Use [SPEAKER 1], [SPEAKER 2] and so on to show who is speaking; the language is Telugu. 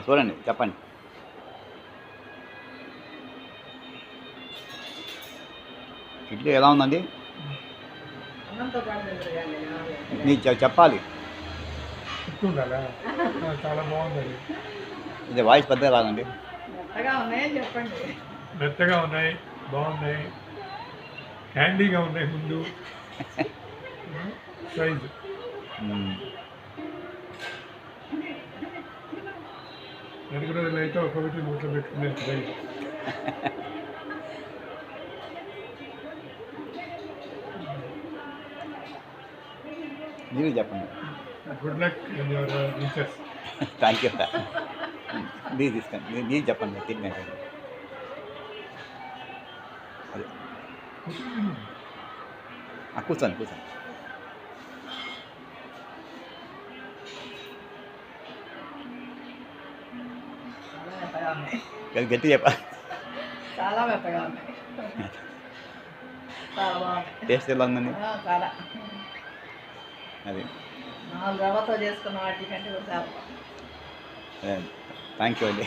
[SPEAKER 1] చూడండి చెప్పండి. ఇడ్లీ ఎలా ఉందండి?
[SPEAKER 2] అన్నంతో పాటు తింటారు కానీ కావాలి.
[SPEAKER 1] మీరు చెప్పాలి.
[SPEAKER 3] చెప్తుండాలా చాలా బాగుంది.
[SPEAKER 1] ఇది వాయిస్ పెద్దగా రాదండి.
[SPEAKER 2] మెత్తగా ఉన్నాయని చెప్పండి.
[SPEAKER 3] మెత్తగా ఉన్నాయి, బాగున్నాయి, హ్యాండీగా ఉన్నాయి ముందు సైజు. వెనక రోజులు అయితే ఒక్కొక్కటి నోట్లో పెట్టుకునే సైజు.
[SPEAKER 1] మీరు చెప్పండి.
[SPEAKER 3] Good luck in your research.
[SPEAKER 1] Thank you sir. మీరు తీసుకోండి, మీరు చెప్పండి తిన్నాక. అదే కూర్చోండి కూర్చోండి.
[SPEAKER 2] చాలా మెత్తగా ఉన్నాయి.
[SPEAKER 1] గట్టి చెప్పాలి.
[SPEAKER 2] చాలా మెత్తగా ఉన్నాయి. చాలా బాగున్నాయి.
[SPEAKER 1] టేస్ట్ ఎలా ఉందండి?
[SPEAKER 2] చాలా
[SPEAKER 1] అది
[SPEAKER 2] 4 రవ్వతో చేసుకున్న వాటి కంటే కూడా చాలా బాగుంది.
[SPEAKER 1] థ్యాంక్ యూ అండి.